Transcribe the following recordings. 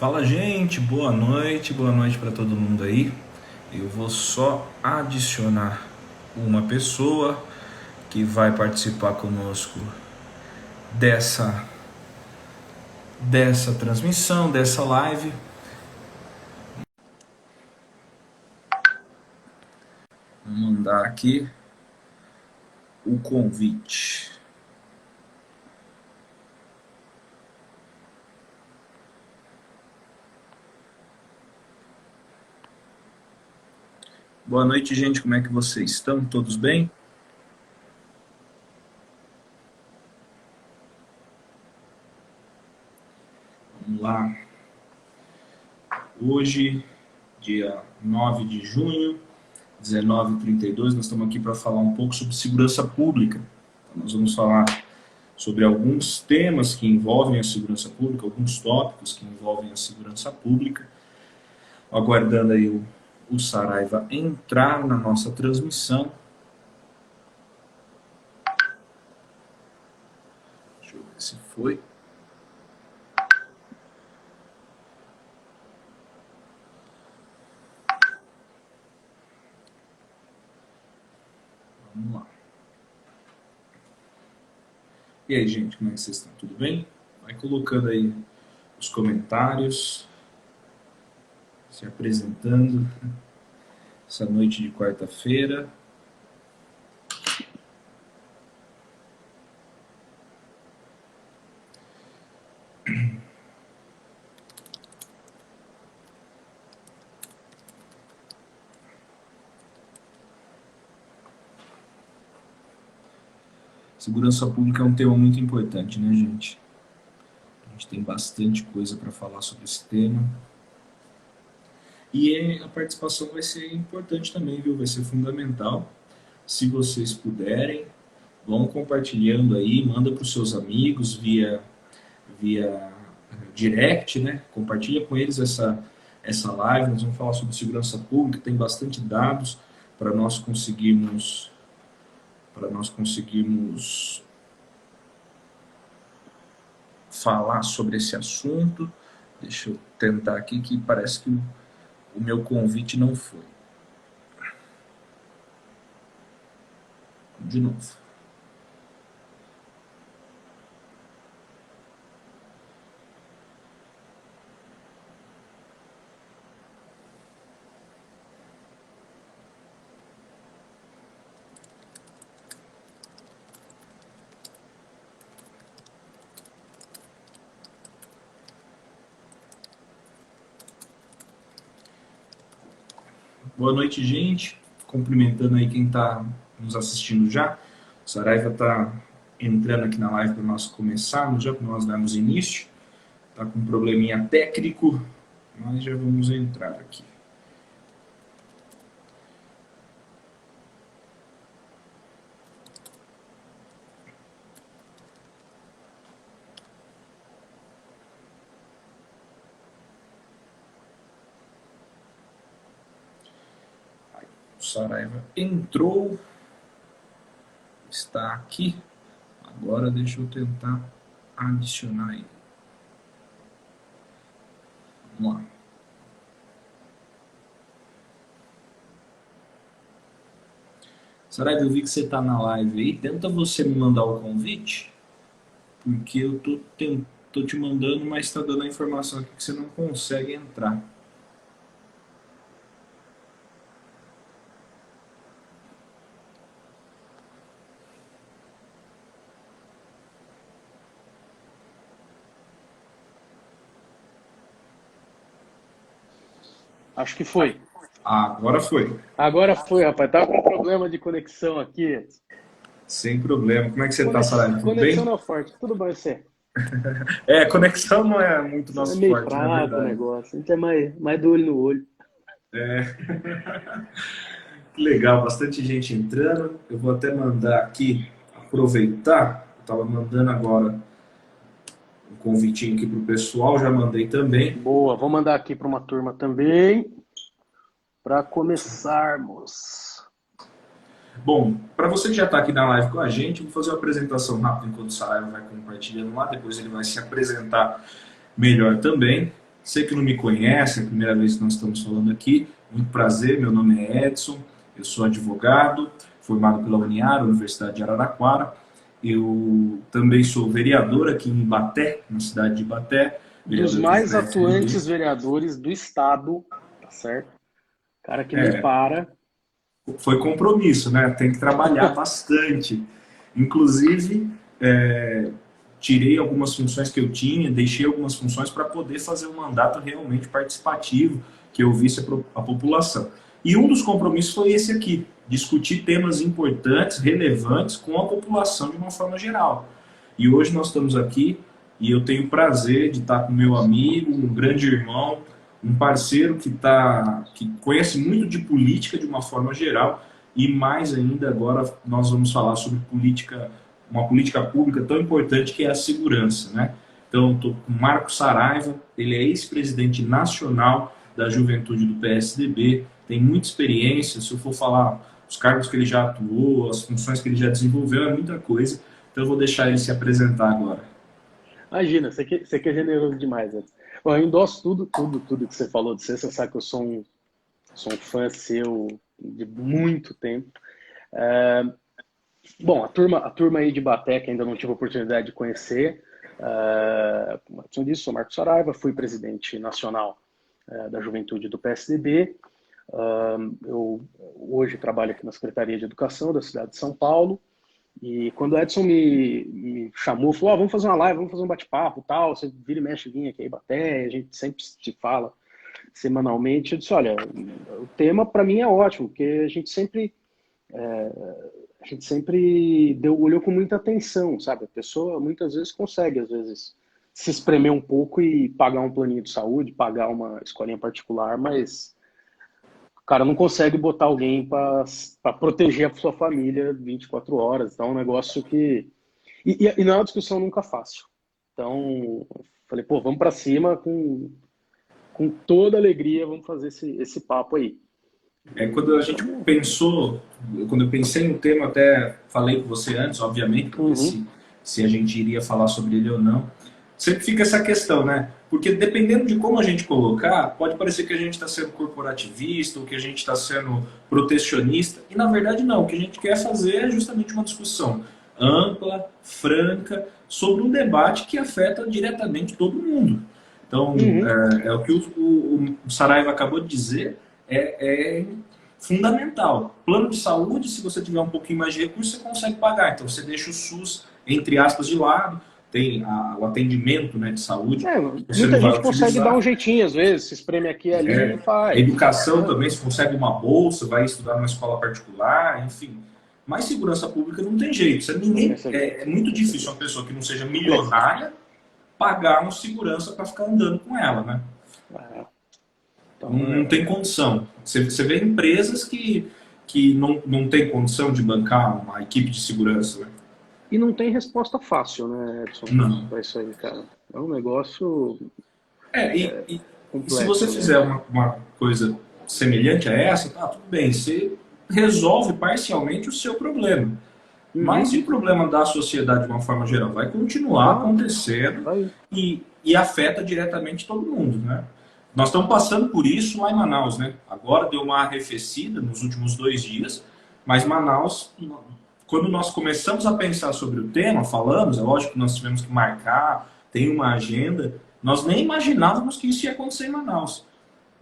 Fala, gente, boa noite para todo mundo aí. Eu vou só adicionar uma pessoa que vai participar conosco dessa transmissão, dessa live. Vou mandar aqui o convite. Boa noite, gente, como é que vocês estão? Todos bem? Vamos lá. Hoje, dia 9 de junho, 19h32, nós estamos aqui para falar um pouco sobre segurança pública. Então, nós vamos falar sobre alguns temas que envolvem a segurança pública, alguns tópicos que envolvem a segurança pública. Aguardando aí o Saraiva entrar na nossa transmissão. Deixa eu ver se foi. Vamos lá. E aí, gente, como é que vocês estão? Tudo bem? Vai colocando aí os comentários, se apresentando essa noite de quarta-feira. Segurança pública é um tema muito importante, né, gente? A gente tem bastante coisa para falar sobre esse tema. E a participação vai ser importante também, viu? Vai ser fundamental. Se vocês puderem, vão compartilhando aí, manda para os seus amigos via direct, né? Compartilha com eles essa live. Nós vamos falar sobre segurança pública, tem bastante dados para nós conseguirmos falar sobre esse assunto. Deixa eu tentar aqui, que parece que o meu convite não foi. De novo. Boa noite, gente. Cumprimentando aí quem está nos assistindo já. O Saraiva está entrando aqui na live para nós começarmos, já que nós damos início. Está com um probleminha técnico, mas já vamos entrar aqui. O Saraiva entrou, está aqui. Agora deixa eu tentar adicionar ele. Vamos lá. Saraiva, eu vi que você está na live aí. Tenta você me mandar o convite, porque eu tô te mandando, mas está dando a informação aqui que você não consegue entrar. Acho que foi. Agora foi. Agora foi, rapaz. Tava com problema de conexão aqui. Sem problema. Como é que você está, Saraiva? Tudo Conexão bem? não é forte. Tudo bem, você? Conexão não é muito É nosso meio forte, na fraco o verdade. negócio. A gente é mais do olho no olho. Que legal, bastante gente entrando. Eu vou até mandar aqui, aproveitar. Eu estava mandando agora um convitinho aqui para o pessoal, já mandei também. Boa, vou mandar aqui para uma turma também. Para começarmos. Bom, para você que já está aqui na live com a gente, vou fazer uma apresentação rápida enquanto o Saraiva vai compartilhando lá, depois ele vai se apresentar melhor também. Você que não me conhece, é a primeira vez que nós estamos falando aqui, muito prazer, meu nome é Edson, eu sou advogado, formado pela Uniara, Universidade de Araraquara. Eu também sou vereador aqui em Ibaté, na cidade de Ibaté, Dos vereador pelo mais PSDB. atuantes vereadores do estado, tá certo? Cara que não É, para. foi compromisso, né? Tem que trabalhar bastante. Inclusive, tirei algumas funções que eu tinha, deixei algumas funções para poder fazer um mandato realmente participativo, que eu visse a população. E um dos compromissos foi esse aqui, discutir temas importantes, relevantes com a população de uma forma geral. E hoje nós estamos aqui e eu tenho o prazer de estar com meu amigo, um grande irmão, um parceiro que conhece muito de política de uma forma geral e mais ainda agora nós vamos falar sobre política, uma política pública tão importante que é a segurança, né? Então, estou com o Marco Saraiva, ele é ex-presidente nacional da Juventude do PSDB, tem muita experiência, se eu for falar os cargos que ele já atuou, as funções que ele já desenvolveu, é muita coisa, então eu vou deixar ele se apresentar agora. Imagina, você que é generoso demais, Edson. Bom, eu endosso tudo que você falou de você. Você sabe que eu sou um fã seu de muito tempo. É, bom, a turma aí de Baté, que ainda não tive a oportunidade de conhecer, como eu disse, sou Marcos Saraiva, fui presidente nacional da Juventude do PSDB. Eu hoje trabalho aqui na Secretaria de Educação da cidade de São Paulo. E quando o Edson me chamou, falou: vamos fazer uma live, vamos fazer um bate-papo, tal, você vira e mexe, vinha aqui em Ibaté, a gente sempre se fala semanalmente. Eu disse: olha, o tema para mim é ótimo, porque a gente sempre olhou com muita atenção, sabe? A pessoa muitas vezes consegue, às vezes, se espremer um pouco e pagar um planinho de saúde, pagar uma escolinha particular, mas o cara não consegue botar alguém para proteger a sua família 24 horas. Então, é um negócio que. E não é uma discussão nunca fácil. Então, falei, pô, vamos para cima com toda alegria, vamos fazer esse papo aí. Quando E a gente estamos. pensou, quando eu pensei no tema, até falei com você antes, obviamente, porque Uhum, se a gente iria falar sobre ele ou não, sempre fica essa questão, né? Porque dependendo de como a gente colocar, pode parecer que a gente está sendo corporativista ou que a gente está sendo protecionista, e na verdade não. O que a gente quer fazer é justamente uma discussão ampla, franca, sobre um debate que afeta diretamente todo mundo. Então, uhum. é o que o Saraiva acabou de dizer, é fundamental. Plano de saúde, se você tiver um pouquinho mais de recursos, você consegue pagar. Então, você deixa o SUS, entre aspas, de lado, tem o atendimento, né, de saúde, É, você não muita vai gente consegue dar um utilizar. jeitinho, às vezes, se espreme aqui e ali e faz. Educação Né? também, se consegue uma bolsa, vai estudar numa escola particular, enfim. Mas segurança pública não tem jeito. Não tem Ninguém, segredo, é muito não tem difícil segredo. uma pessoa que não seja Complexo. milionária pagar um segurança para ficar andando com ela, né? É, Não, então, não tem condição. Você vê empresas que não tem condição de bancar uma equipe de segurança. Né? e não tem resposta fácil, né, Edson, Não. para isso aí, cara. É um negócio E se você complexo fizer mesmo. uma coisa semelhante a essa, tá tudo bem, você resolve parcialmente o seu problema. Mas Uhum, e o problema da sociedade de uma forma geral? Vai continuar vai, acontecendo vai. e afeta diretamente todo mundo, né? Nós estamos passando por isso lá em Manaus, né? Agora deu uma arrefecida nos últimos 2 dias, mas Manaus, quando nós começamos a pensar sobre o tema, falamos, é lógico que nós tivemos que marcar, tem uma agenda, nós nem imaginávamos que isso ia acontecer em Manaus.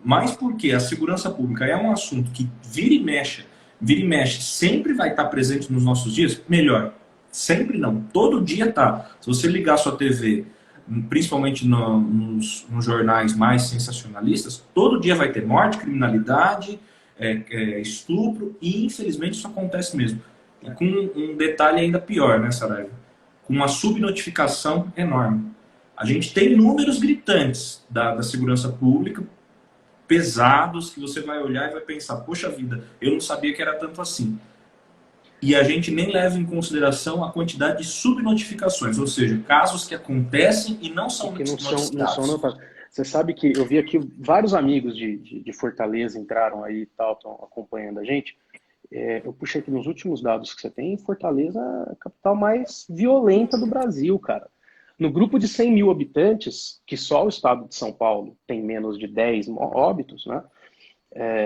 Mas porque a segurança pública é um assunto que vira e mexe, sempre vai estar presente nos nossos dias, melhor, sempre não, todo dia tá. Se você ligar a sua TV, principalmente nos jornais mais sensacionalistas, todo dia vai ter morte, criminalidade, estupro, e infelizmente isso acontece mesmo. E com um detalhe ainda pior, né, Saraiva? Com uma subnotificação enorme. A gente tem números gritantes da segurança pública, pesados, que você vai olhar e vai pensar, poxa vida, eu não sabia que era tanto assim. E a gente nem leva em consideração a quantidade de subnotificações, ou seja, casos que acontecem e não E são que não são noticiados. notados. Você sabe que eu vi aqui vários amigos de Fortaleza entraram aí e tal, estão acompanhando a gente. Eu puxei aqui nos últimos dados que você tem, Fortaleza é a capital mais violenta do Brasil, cara. No grupo de 100 mil habitantes, que só o estado de São Paulo tem menos de 10 óbitos, né?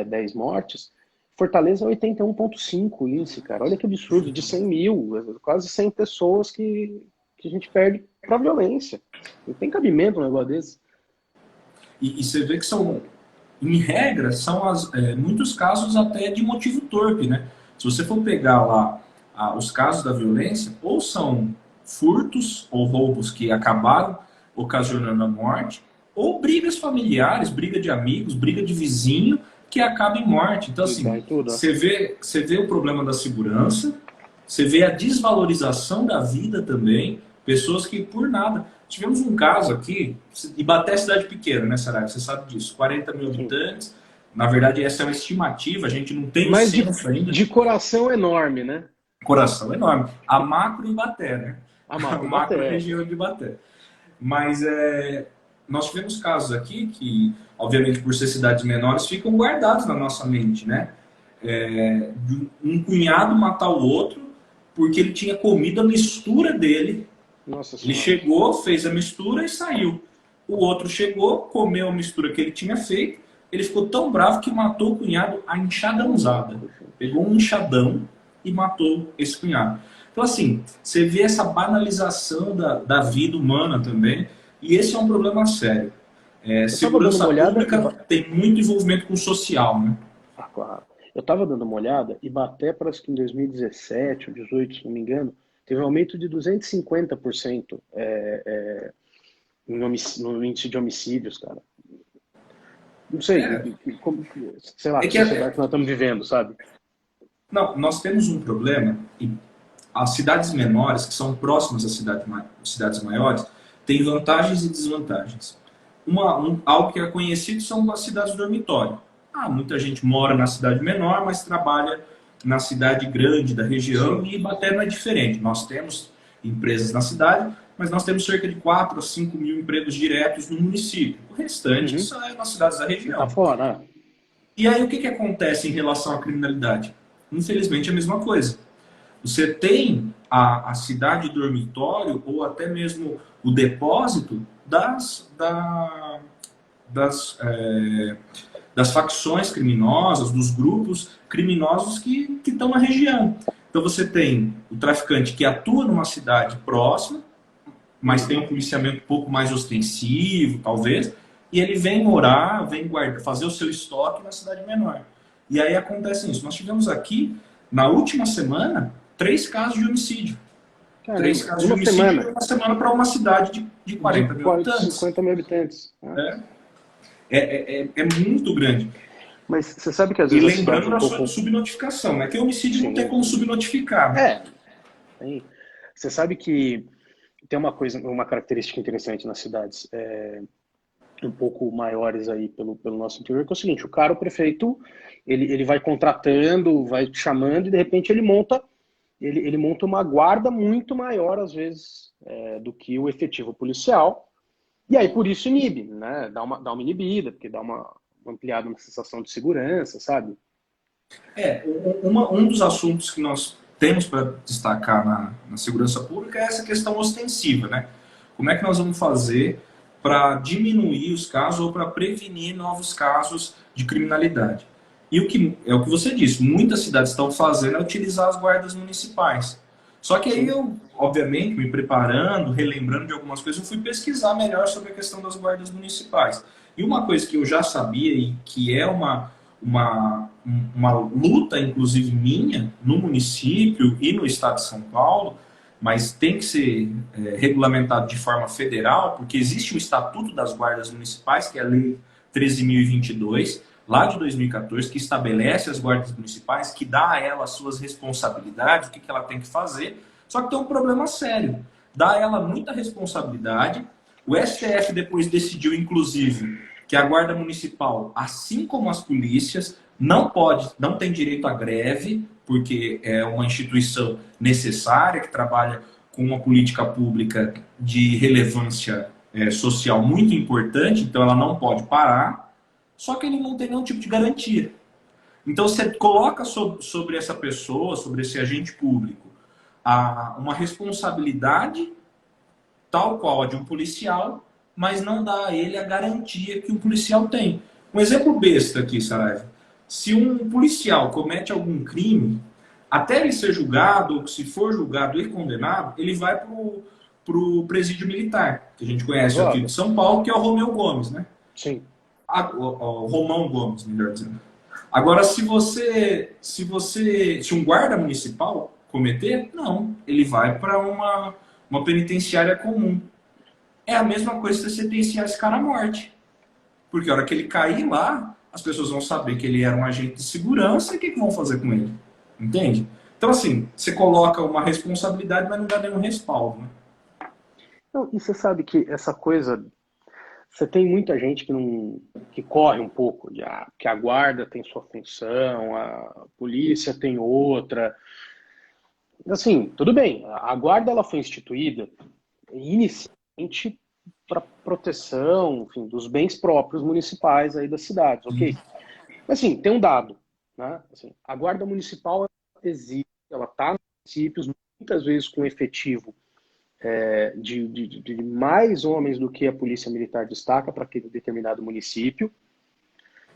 10 mortes, Fortaleza é 81,5 índice, cara. Olha que absurdo, de 100 mil, quase 100 pessoas que a gente perde para violência. Não tem cabimento um negócio desse. E você vê que são, em regra, são muitos casos até de motivo torpe, né? Se você for pegar lá os casos da violência, ou são furtos ou roubos que acabaram ocasionando a morte, ou brigas familiares, briga de amigos, briga de vizinho, que acaba em morte. Então, assim, você vê o problema da segurança, você vê a desvalorização da vida também, pessoas que por nada... Tivemos um caso aqui, Ibaté é cidade pequena, né, Saraiva? Você sabe disso, 40 mil habitantes. Na verdade, essa é uma estimativa, a gente não tem o censo ainda. De coração enorme, né? Coração enorme. A macro Ibaté, né? A macro região de Ibaté. Mas nós tivemos casos aqui que, obviamente, por ser cidades menores, ficam guardados na nossa mente, né? Um cunhado matar o outro porque ele tinha comido a mistura dele. Nossa ele senhora. chegou, fez a mistura e saiu. O outro chegou, comeu a mistura que ele tinha feito, ele ficou tão bravo que matou o cunhado a enxadãozada. Pegou um enxadão e matou esse cunhado. Então, assim, você vê essa banalização da vida humana também, e esse é um problema sério. Segurança pública tem muito envolvimento com o social, né? Claro. Eu estava dando uma olhada, e Ibaté, parece que em 2017 ou 2018, se não me engano, teve um aumento de 250% no índice de homicídios, cara. Não sei, sei lá, que sociedade que nós estamos vivendo, sabe? Não, nós temos um problema, e as cidades menores, que são próximas às cidades maiores, têm vantagens e desvantagens. Algo que é conhecido são as cidades dormitório. Muita gente mora na cidade menor, mas trabalha na cidade grande da região. Sim. E Ibaté não é diferente. Nós temos empresas na cidade, mas nós temos cerca de 4 a 5 mil empregos diretos no município. O restante sai nas cidades da região. Tá fora. E aí o que acontece em relação à criminalidade? Infelizmente é a mesma coisa. Você tem a cidade dormitório ou até mesmo o depósito das facções criminosas, dos grupos criminosos que estão na região. Então você tem o traficante que atua numa cidade próxima, mas tem um policiamento um pouco mais ostensivo, talvez, e ele vem morar, vem fazer o seu estoque na cidade menor. E aí acontece isso. Nós tivemos aqui, na última semana, 3 casos de homicídio. Caramba, 3 casos de homicídio em uma semana para uma cidade de 40 mil habitantes. 50 mil habitantes. É muito grande. Mas você sabe que às vezes... E lembrando da sua subnotificação, né? Que o homicídio não tem como subnotificar. Né? Você sabe que tem uma característica interessante nas cidades um pouco maiores aí pelo nosso interior, que é o seguinte: o prefeito, ele vai contratando, vai chamando, e de repente ele monta uma guarda muito maior, às vezes, do que o efetivo policial. E aí, por isso, inibe, né? Dá uma inibida, porque dá uma ampliada na sensação de segurança, sabe? Um dos assuntos que nós temos para destacar na segurança pública é essa questão ostensiva, né? Como é que nós vamos fazer para diminuir os casos ou para prevenir novos casos de criminalidade? E o que você disse, muitas cidades estão fazendo é utilizar as guardas municipais. Só que aí eu, obviamente, me preparando, relembrando de algumas coisas, eu fui pesquisar melhor sobre a questão das guardas municipais. E uma coisa que eu já sabia e que é uma luta, inclusive minha, no município e no estado de São Paulo, mas tem que ser regulamentado de forma federal, porque existe o Estatuto das Guardas Municipais, que é a Lei 13.022, lá de 2014, que estabelece as guardas municipais, que dá a ela as suas responsabilidades, o que ela tem que fazer. Só que tem um problema sério. Dá a ela muita responsabilidade. O STF depois decidiu, inclusive, que a guarda municipal, assim como as polícias, não tem direito à greve, porque é uma instituição necessária, que trabalha com uma política pública de relevância social muito importante, então ela não pode parar. Só que ele não tem nenhum tipo de garantia. Então você coloca sobre essa pessoa, sobre esse agente público, uma responsabilidade tal qual a de um policial, mas não dá a ele a garantia que um policial tem. Um exemplo besta aqui, Saraiva. Se um policial comete algum crime, até ele ser julgado, ou se for julgado e condenado, ele vai para o presídio militar, que a gente conhece aqui de Exato. São Paulo, que é o Romeu Gomes, né? Sim. O Romão Gomes, melhor dizendo. Agora, se um guarda municipal cometer, não, ele vai para uma penitenciária comum. É a mesma coisa se você sentenciar esse cara à morte. Porque a hora que ele cair lá, as pessoas vão saber que ele era um agente de segurança e o que vão fazer com ele? Entende? Então, assim, você coloca uma responsabilidade, mas não dá nenhum respaldo. Né? Não, e você sabe que essa coisa, você tem muita gente que não, que corre um pouco, que a guarda tem sua função, a polícia tem outra. Assim, tudo bem, a guarda ela foi instituída inicialmente para proteção, enfim, dos bens próprios municipais aí das cidades, ok? Mas assim, tem um dado, né? Assim, a guarda municipal existe, ela está nos municípios, muitas vezes com efetivo de mais homens do que a polícia militar destaca para aquele determinado município.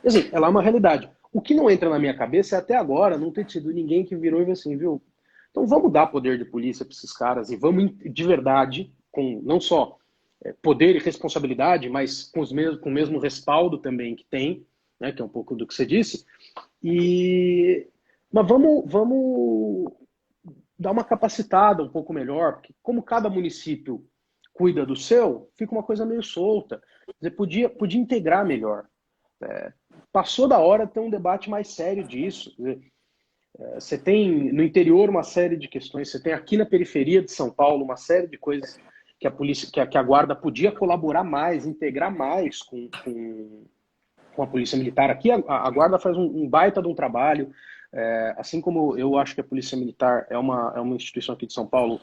Assim, ela é uma realidade. O que não entra na minha cabeça é até agora não ter tido ninguém que virou e falou assim, viu? Então vamos dar poder de polícia para esses caras e vamos de verdade, com não só poder e responsabilidade, mas com o mesmo respaldo também que tem, né, que é um pouco do que você disse. Mas vamos dar uma capacitada um pouco melhor, porque como cada município cuida do seu, fica uma coisa meio solta. Você podia integrar melhor. Passou da hora de ter um debate mais sério disso. Você tem no interior uma série de questões, você tem aqui na periferia de São Paulo uma série de coisas que a polícia, que a guarda podia colaborar mais, integrar mais com a polícia militar. Aqui a guarda faz um baita de um trabalho, assim como eu acho que a polícia militar é uma instituição aqui de São Paulo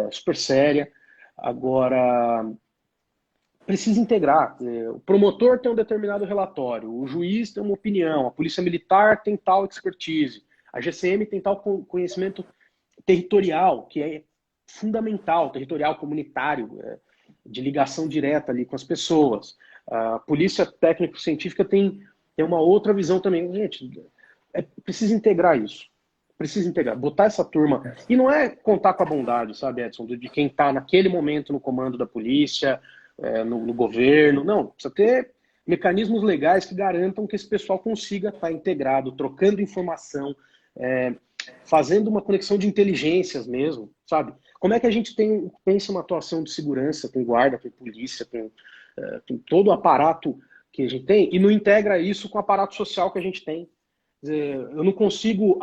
super séria. Agora precisa integrar. O promotor tem um determinado relatório, o juiz tem uma opinião, a polícia militar tem tal expertise, a GCM tem tal conhecimento territorial, que é fundamental, territorial, comunitário, de ligação direta ali com as pessoas. A polícia técnico-científica tem uma outra visão também. Gente, precisa integrar isso. Precisa integrar, botar essa turma. E não é contar com a bondade, sabe, Edson, de quem está naquele momento no comando da polícia, no governo. Não, precisa ter mecanismos legais que garantam que esse pessoal consiga estar integrado, trocando informação, fazendo uma conexão de inteligências mesmo, sabe? Como é que a gente pensa uma atuação de segurança com guarda, com polícia, com todo o aparato que a gente tem e não integra isso com o aparato social que a gente tem? Quer dizer, eu não consigo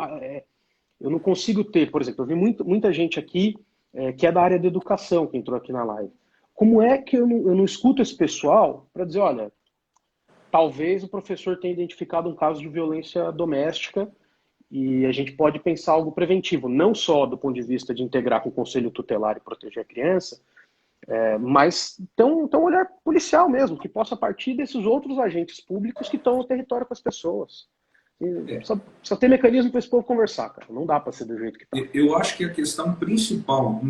ter, por exemplo, eu vi muita gente aqui que é da área da educação que entrou aqui na live. Como é que eu não escuto esse pessoal para dizer, olha, talvez o professor tenha identificado um caso de violência doméstica e a gente pode pensar algo preventivo, não só do ponto de vista de integrar com o conselho tutelar e proteger a criança, mas ter um olhar policial mesmo, que possa partir desses outros agentes públicos que estão no território com as pessoas. Só ter mecanismo para esse povo conversar, cara. Não dá para ser do jeito que está. Eu acho que a questão principal,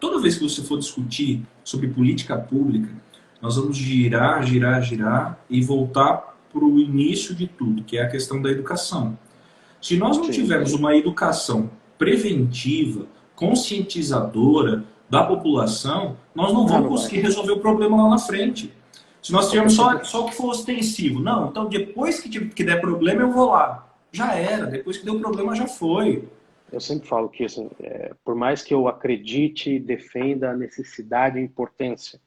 toda vez que você for discutir sobre política pública, nós vamos girar, girar, girar e voltar para o início de tudo, que é a questão da educação. Se nós não tivermos uma educação preventiva, conscientizadora da população, nós não vamos conseguir resolver o problema lá na frente. Se nós tivermos só o que for ostensivo, não, então depois que der problema eu vou lá. Já era, depois que deu problema já foi. Eu sempre falo que, assim, por mais que eu acredite e defenda a necessidade e a importância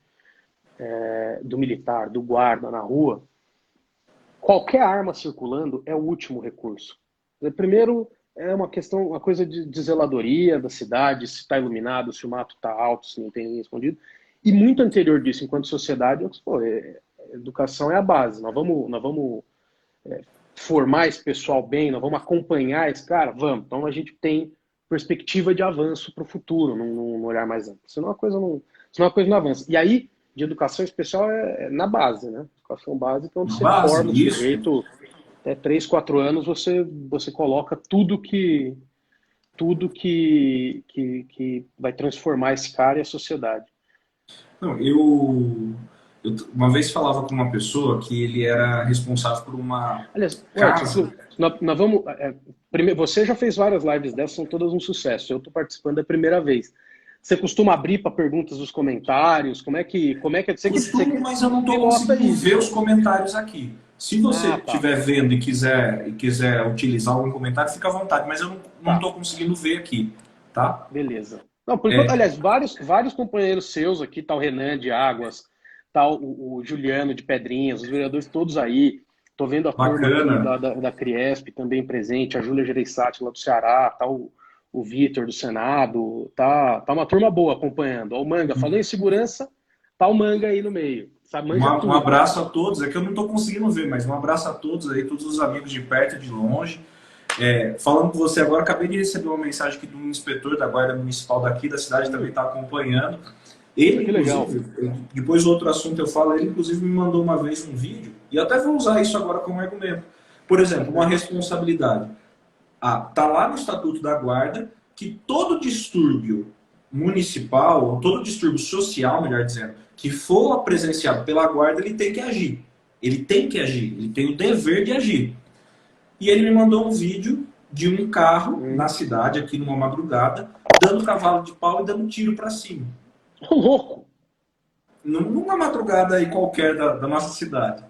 do militar, do guarda na rua, qualquer arma circulando é o último recurso. Primeiro, é uma coisa de zeladoria da cidade, se está iluminado, se o mato está alto, se não tem ninguém escondido. E muito anterior disso, enquanto sociedade, educação é a base. Nós vamos formar esse pessoal bem, nós vamos acompanhar esse cara? Vamos. Então a gente tem perspectiva de avanço para o futuro, num olhar mais amplo. Senão a coisa não avança. E aí, de educação especial é na base, né? Educação básica é onde você forma o sujeito. Até 3, 4 anos você coloca tudo que vai transformar esse cara e a sociedade. Não, uma vez falava com uma pessoa que ele era responsável por uma Aliás, casa. nós vamos. Primeiro, você já fez várias lives dessas, são todas um sucesso. Eu estou participando da primeira vez. Você costuma abrir para perguntas dos comentários? Como é que Costumo, você mas eu não estou pilota conseguindo ver isso? os comentários aqui. Se você Ah, tá, estiver vendo e quiser utilizar algum comentário, fica à vontade, mas eu não tá, estou conseguindo ver aqui, tá? beleza. Não, por enquanto, aliás, vários companheiros seus aqui, tá o Renan de Águas, tá o Juliano de Pedrinhas, os vereadores todos aí. Tô vendo a turma aqui Bacana. da Criesp também presente, a Júlia Gereissati lá do Ceará, tá o Vitor do Senado, tá uma turma boa acompanhando. Ó, o Manga, falou em segurança, tá o Manga aí no meio, sabe, manja Um tudo. abraço a todos. É que eu não estou conseguindo ver, mas um abraço a todos aí, todos os amigos de perto e de longe. Falando com você agora, acabei de receber uma mensagem aqui de um inspetor da Guarda Municipal daqui da cidade, também está acompanhando. Ele, Que legal. inclusive, depois outro assunto eu falo, ele inclusive me mandou uma vez um vídeo, e eu até vou usar isso agora como argumento. Por exemplo, uma responsabilidade. Tá lá no Estatuto da Guarda que todo distúrbio municipal, ou todo distúrbio social, melhor dizendo, que for presenciado pela Guarda, ele tem que agir. Ele tem que agir, ele tem o dever de agir. E ele me mandou um vídeo de um carro na cidade, aqui numa madrugada, dando cavalo de pau e dando tiro para cima. Ô, louco. Numa madrugada aí qualquer da nossa cidade.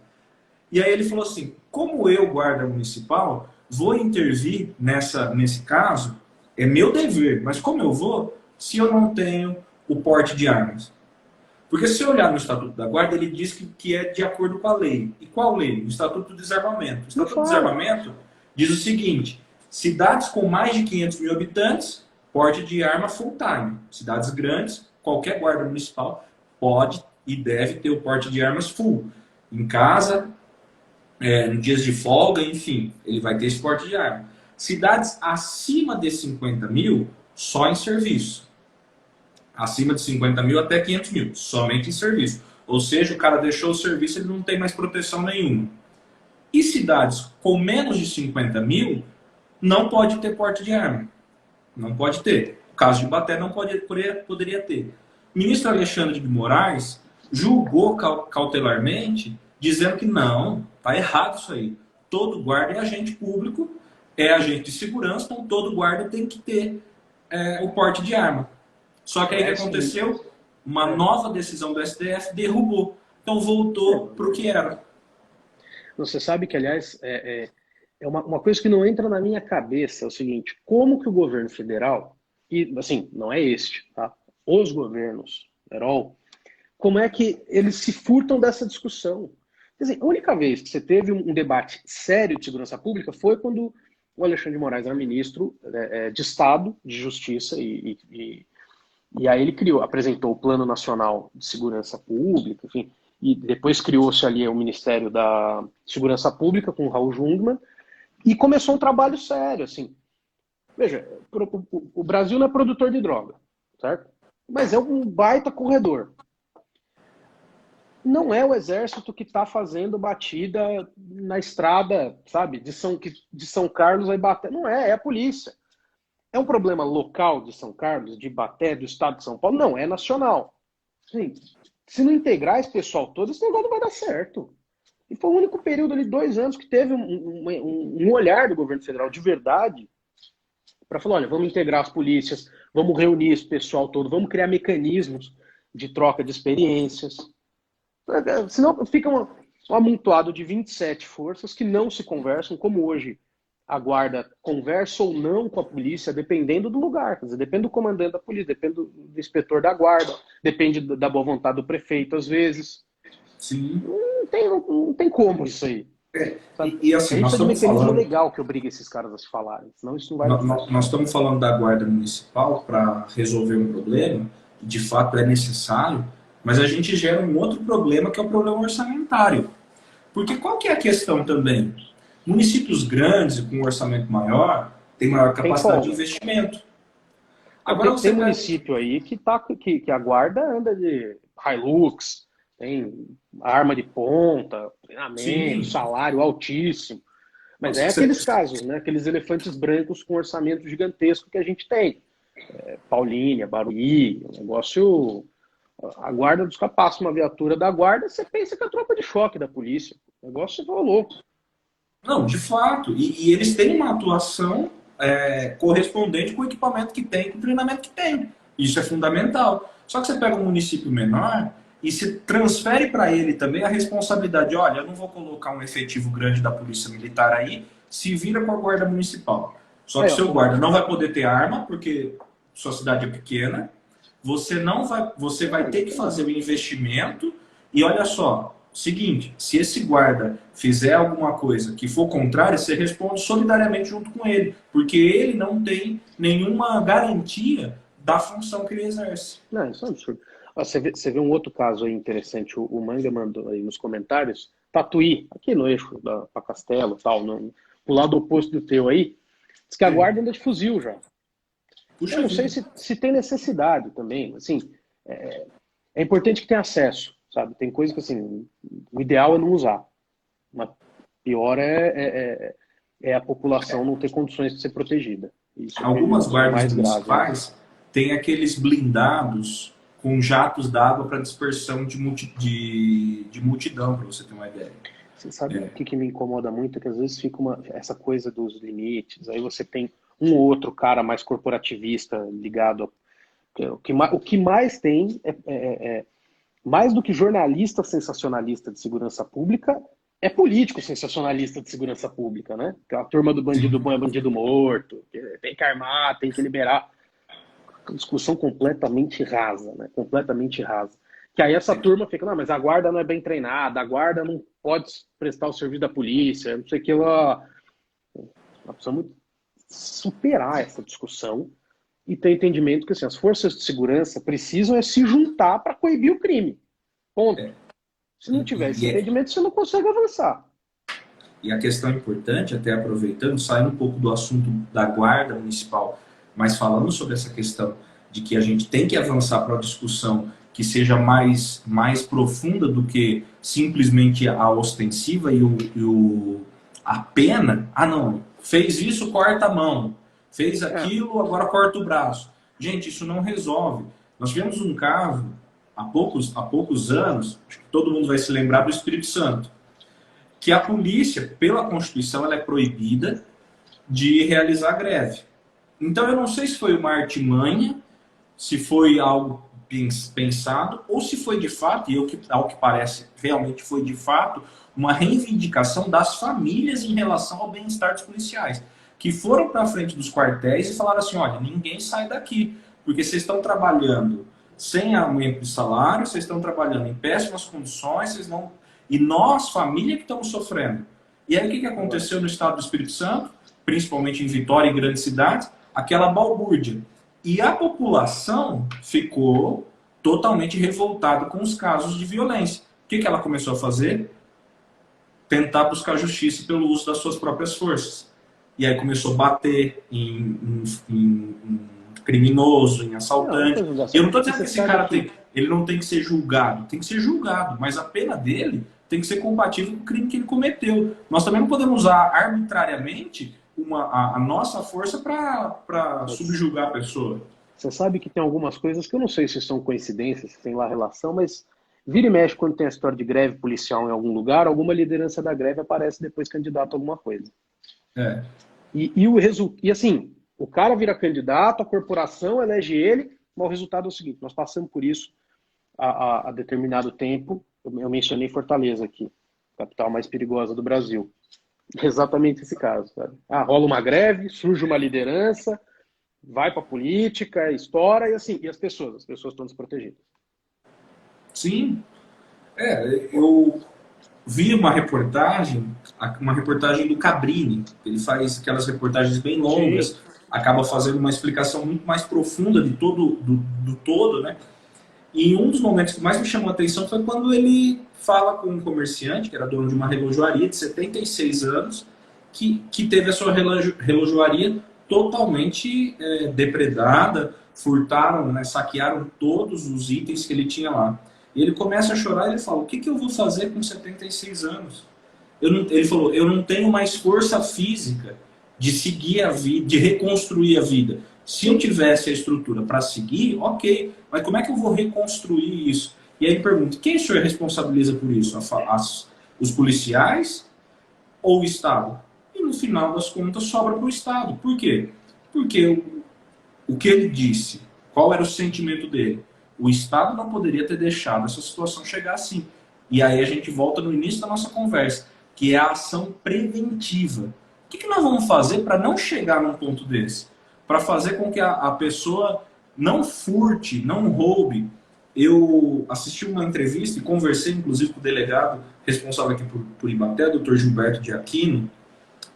E aí ele falou assim, como eu, guarda municipal, vou intervir nesse caso, é meu dever, mas como eu vou, se eu não tenho o porte de armas? Porque se eu olhar no Estatuto da Guarda, ele diz que é de acordo com a lei. E qual lei? O Estatuto do Desarmamento. O Não Estatuto do fala. Desarmamento diz o seguinte, cidades com mais de 500 mil habitantes, porte de arma full time. Cidades grandes, qualquer guarda municipal pode e deve ter o porte de armas full. Em casa, em dias de folga, enfim, ele vai ter esse porte de arma. Cidades acima de 50 mil, só em serviço. Acima de 50 mil até 500 mil, somente em serviço. Ou seja, o cara deixou o serviço, ele não tem mais proteção nenhuma. E cidades com menos de 50 mil, não pode ter porte de arma. Não pode ter. O caso de Ibaté não poderia ter. O ministro Alexandre de Moraes julgou cautelarmente, dizendo que não, está errado isso aí. Todo guarda é agente público, é agente de segurança, então todo guarda tem que ter o porte de arma. Só que aí o que aconteceu? Uma nova decisão do STF derrubou. Então voltou para o que era. Você sabe que, aliás, uma coisa que não entra na minha cabeça é o seguinte, como que o governo federal, e assim, não é este, tá? Os governos, Herol, como é que eles se furtam dessa discussão? Quer dizer, a única vez que você teve um debate sério de segurança pública foi quando o Alexandre de Moraes era ministro de Estado, de Justiça, e aí ele apresentou o Plano Nacional de Segurança Pública, enfim, e depois criou-se ali o Ministério da Segurança Pública com o Raul Jungmann, e começou um trabalho sério, assim. Veja, o Brasil não é produtor de droga, certo? Mas é um baita corredor. Não é o exército que está fazendo batida na estrada, sabe, de São Carlos a Ibaté. Não é a polícia. É um problema local de São Carlos, de Ibaté, do estado de São Paulo? Não, é nacional. Sim, se não integrar esse pessoal todo, esse negócio não vai dar certo. E foi o único período ali, 2 anos, que teve um olhar do governo federal de verdade para falar, olha, vamos integrar as polícias, vamos reunir esse pessoal todo, vamos criar mecanismos de troca de experiências. Senão fica um amontoado de 27 forças que não se conversam, como hoje a guarda conversa ou não com a polícia, dependendo do lugar. Quer dizer, depende do comandante da polícia, depende do inspetor da guarda, depende da boa vontade do prefeito, às vezes. Sim. Não tem como isso aí. Sabe? E assim, A gente nós precisa de um estamos mecanismo falando. legal que obrigue esses caras a se falarem, senão isso não vai dar certo. Nós estamos falando da Guarda Municipal para resolver um problema, que de fato é necessário, mas a gente gera um outro problema, que é o problema orçamentário. Porque qual que é a questão também? Municípios grandes, com um orçamento maior, têm maior Tem capacidade de folga. investimento. Agora Tem você pega. município aí que a guarda anda de Hilux, tem arma de ponta, treinamento, Sim. salário altíssimo. Mas é Você, aqueles casos, né? Aqueles elefantes brancos com orçamento gigantesco que a gente tem. Paulínia, Barueri, um negócio A guarda dos caras passa uma viatura da guarda, você pensa que é a tropa de choque da polícia. O negócio ficou louco. Não, de fato. E eles têm uma atuação correspondente com o equipamento que tem, com o treinamento que tem. Isso é fundamental. Só que você pega um município menor e se transfere para ele também a responsabilidade. Olha, eu não vou colocar um efetivo grande da polícia militar aí, se vira com a guarda municipal. Só que seu guarda não vai poder ter arma, porque sua cidade é pequena. Você vai ter que fazer o investimento. E olha só, seguinte, se esse guarda fizer alguma coisa que for contrária, você responde solidariamente junto com ele, porque ele não tem nenhuma garantia da função que ele exerce. Não, isso é um absurdo. Você vê um outro caso aí interessante, o Manga mandou aí nos comentários, Tatuí, aqui no eixo da Castelo, tal, pro lado oposto do teu aí, diz que a guarda anda de fuzil já. Puxa, eu não sei se tem necessidade também, assim, é importante que tenha acesso, sabe? Tem coisa que, assim, o ideal é não usar, mas pior é a população não ter condições de ser protegida. Isso algumas guardas mais municipais grave, né? têm aqueles blindados com jatos d'água para dispersão de multidão, para você ter uma ideia. Você sabe o que me incomoda muito? É que às vezes fica essa coisa dos limites, aí você tem um ou outro cara mais corporativista ligado o que mais tem mais do que jornalista sensacionalista de segurança pública, é político sensacionalista de segurança pública, né? Aquela turma do bandido bom é bandido morto, tem que armar, tem que liberar. Uma discussão completamente rasa, né? Completamente rasa. Que aí essa turma fica, não, mas a guarda não é bem treinada, a guarda não pode prestar o serviço da polícia, não sei o que lá. Nós precisamos superar essa discussão e ter entendimento que assim, as forças de segurança precisam se juntar para coibir o crime. Ponto. Se não tiver esse entendimento, você não consegue avançar. E a questão importante, até aproveitando, saindo um pouco do assunto da guarda municipal, mas falando sobre essa questão de que a gente tem que avançar para uma discussão que seja mais profunda do que simplesmente a ostensiva e a pena. Ah, não, fez isso, corta a mão. Fez aquilo, agora corta o braço. Gente, isso não resolve. Nós tivemos um caso, há poucos anos, acho que todo mundo vai se lembrar do Espírito Santo, que a polícia, pela Constituição, ela é proibida de realizar greve. Então, eu não sei se foi uma artimanha, se foi algo pensado, ou se foi de fato, e ao que parece, realmente foi de fato, uma reivindicação das famílias em relação ao bem-estar dos policiais, que foram para frente dos quartéis e falaram assim, olha, ninguém sai daqui, porque vocês estão trabalhando sem aumento de salário, vocês estão trabalhando em péssimas condições, vocês não... e nós, família, que estamos sofrendo. E aí, o que aconteceu no estado do Espírito Santo, principalmente em Vitória e grandes cidades? Aquela balbúrdia. E a população ficou totalmente revoltada com os casos de violência. O que ela começou a fazer? Tentar buscar justiça pelo uso das suas próprias forças. E aí começou a bater em criminoso, em assaltante. Eu não estou dizendo que esse cara ele não tem que ser julgado. Tem que ser julgado, mas a pena dele tem que ser compatível com o crime que ele cometeu. Nós também não podemos usar arbitrariamente a nossa força para subjugar a pessoa. Você sabe que tem algumas coisas que eu não sei se são coincidências, se tem lá relação, mas vira e mexe quando tem a história de greve policial em algum lugar, alguma liderança da greve aparece depois candidato a alguma coisa. E assim, o cara vira candidato, a corporação elege ele, mas o resultado é o seguinte, nós passamos por isso há determinado tempo, eu mencionei Fortaleza aqui, capital mais perigosa do Brasil. Exatamente esse caso, sabe? Rola uma greve, surge uma liderança, vai para a política, estoura, e assim, e as pessoas estão desprotegidas. Sim. Eu vi uma reportagem do Cabrini, ele faz aquelas reportagens bem longas, sim, acaba fazendo uma explicação muito mais profunda de do todo, né? E um dos momentos que mais me chamou a atenção foi quando ele fala com um comerciante, que era dono de uma relojoaria de 76 anos, que teve a sua relojoaria totalmente depredada, furtaram, né, saquearam todos os itens que ele tinha lá. E ele começa a chorar e ele fala, o que eu vou fazer com 76 anos? Ele falou, eu não tenho mais força física de seguir a vida, de reconstruir a vida. Se eu tivesse a estrutura para seguir, ok, mas como é que eu vou reconstruir isso? E aí pergunto, quem o senhor responsabiliza por isso? Os policiais ou o Estado? E no final das contas sobra para o Estado. Por quê? Porque o que ele disse, qual era o sentimento dele? O Estado não poderia ter deixado essa situação chegar assim. E aí a gente volta no início da nossa conversa, que é a ação preventiva. O que nós vamos fazer para não chegar num ponto desse? Para fazer com que a pessoa não furte, não roube. Eu assisti uma entrevista e conversei, inclusive, com o delegado responsável aqui por Ibaté, Dr. Gilberto de Aquino,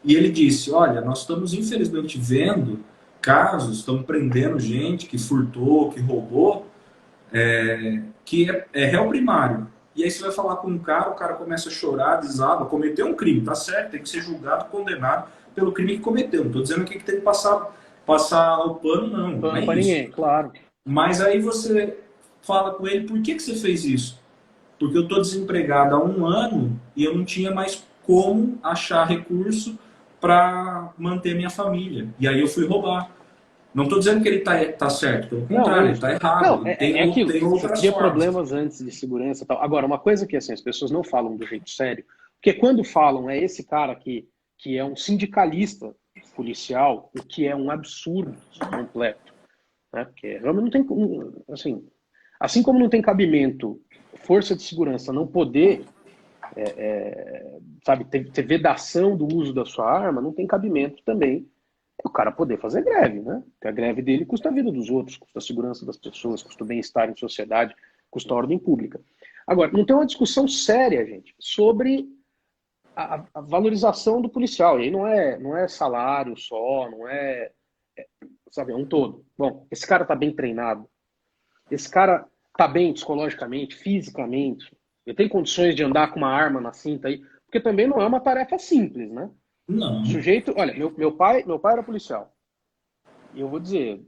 e ele disse, olha, nós estamos infelizmente vendo casos, estamos prendendo gente que furtou, que roubou, que é réu primário. E aí você vai falar com o cara começa a chorar, desaba, cometeu um crime, tá certo, tem que ser julgado, condenado pelo crime que cometeu. Não estou dizendo que tem que passar o pano, não. Pano não é para isso. ninguém, claro. Mas aí você fala com ele, por que você fez isso? Porque eu estou desempregado há 1 ano e eu não tinha mais como achar recurso para manter minha família. E aí eu fui roubar. Não estou dizendo que ele tá certo, pelo contrário, ele está errado. Não, tem aquilo. outras Tinha formas. problemas antes de segurança e tal. Agora, uma coisa que assim, as pessoas não falam do jeito sério, porque quando falam é esse cara que é um sindicalista policial, o que é um absurdo completo. Né? Porque realmente não tem... Assim como não tem cabimento força de segurança não poder sabe, ter vedação do uso da sua arma, não tem cabimento também o cara poder fazer greve, né? Porque a greve dele custa a vida dos outros, custa a segurança das pessoas, custa o bem-estar em sociedade, custa a ordem pública. Agora, não tem uma discussão séria, gente, sobre a valorização do policial. E aí não é salário só, sabe, é um todo. Bom, esse cara tá bem treinado, esse cara tá bem psicologicamente, fisicamente, ele tem condições de andar com uma arma na cinta aí, porque também não é uma tarefa simples, né? Não. O sujeito, olha, meu pai era policial. E eu vou dizer,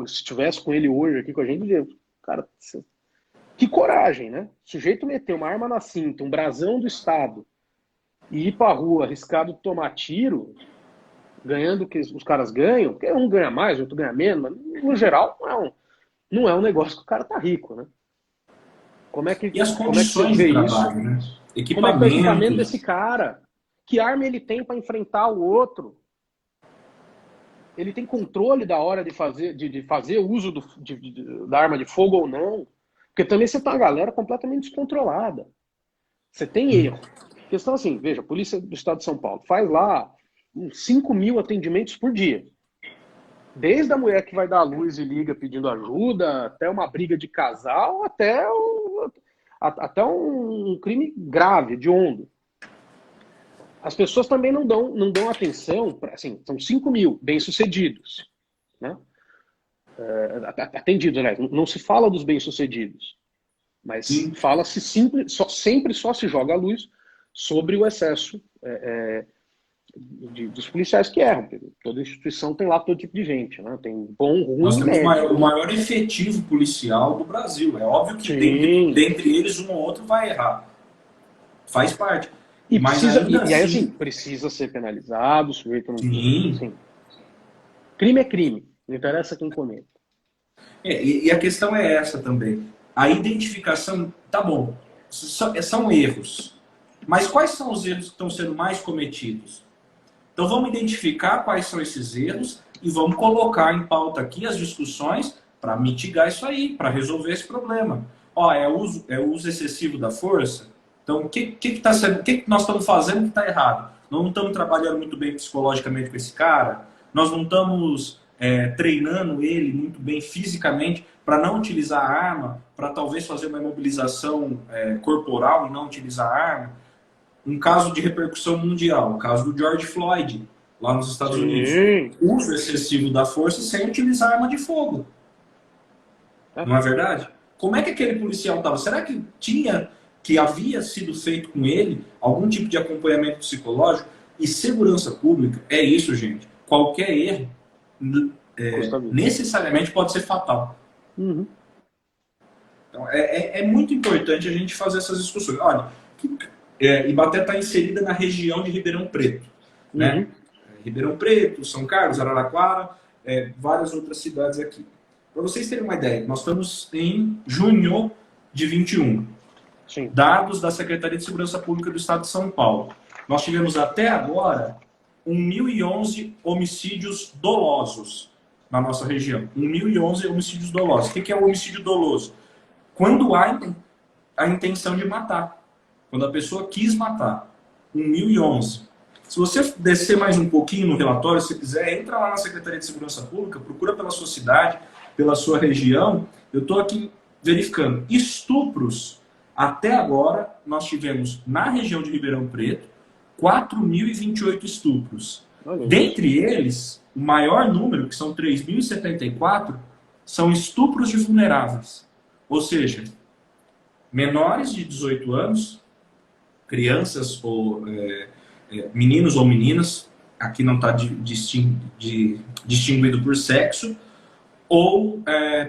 se estivesse com ele hoje aqui com a gente, eu diria, cara, que coragem, né? O sujeito meter uma arma na cinta, um brasão do Estado, e ir pra rua arriscado de tomar tiro, ganhando o que os caras ganham, porque um ganha mais, outro ganha menos, mas no geral não é um negócio que o cara tá rico, né? E as condições de trabalho, né? Como é que é o equipamento desse cara? Que arma ele tem para enfrentar o outro? Ele tem controle da hora de fazer uso da arma de fogo ou não? Porque também você tem uma galera completamente descontrolada. Você tem erro. A questão assim, veja, a Polícia do Estado de São Paulo faz lá uns 5.000 atendimentos por dia. Desde a mulher que vai dar a luz e liga pedindo ajuda, até uma briga de casal, até um crime grave, hediondo. As pessoas também não dão atenção, assim, são 5.000 bem-sucedidos, né? Atendidos, aliás, não se fala dos bem-sucedidos, mas fala-se sempre só se joga a luz sobre o excesso dos policiais que erram. Toda instituição tem lá todo tipo de gente, né? Tem bom, ruim, nós temos médio. o maior efetivo policial do Brasil. É óbvio que dentre eles um ou outro vai errar. Faz parte. E mas aí, assim, precisa ser penalizado, o sujeito não... Sim. Crime é crime, não interessa quem cometa. E a questão é essa também. A identificação, tá bom, são erros. Mas quais são os erros que estão sendo mais cometidos? Então vamos identificar quais são esses erros e vamos colocar em pauta aqui as discussões para mitigar isso aí, para resolver esse problema. É o uso excessivo da força? Então, o que nós estamos fazendo que está errado? Nós não estamos trabalhando muito bem psicologicamente com esse cara? Nós não estamos treinando ele muito bem fisicamente para não utilizar a arma, para talvez fazer uma imobilização corporal e não utilizar a arma? Um caso de repercussão mundial, o caso do George Floyd, lá nos Estados Unidos. Uso excessivo da força sem utilizar arma de fogo. Não é verdade? Como é que aquele policial estava? Será que havia sido feito com ele algum tipo de acompanhamento psicológico? E segurança pública é isso, gente. Qualquer erro necessariamente pode ser fatal. Uhum. Então, é muito importante a gente fazer essas discussões. Olha, Ibaté está inserida na região de Ribeirão Preto. Né? Ribeirão Preto, São Carlos, Araraquara, várias outras cidades aqui. Para vocês terem uma ideia, nós estamos em junho de 21. Sim. Dados da Secretaria de Segurança Pública do Estado de São Paulo. Nós tivemos até agora 1.011 homicídios dolosos na nossa região. 1.011 homicídios dolosos. O que é o homicídio doloso? Quando há a intenção de matar. Quando a pessoa quis matar. 1.011. Se você descer mais um pouquinho no relatório, se quiser, entra lá na Secretaria de Segurança Pública, procura pela sua cidade, pela sua região. Eu estou aqui verificando. Estupros. Até agora, nós tivemos na região de Ribeirão Preto 4.028 estupros. Dentre eles, o maior número, que são 3.074, são estupros de vulneráveis. Ou seja, menores de 18 anos, crianças ou meninos ou meninas, aqui não está distinguido por sexo, ou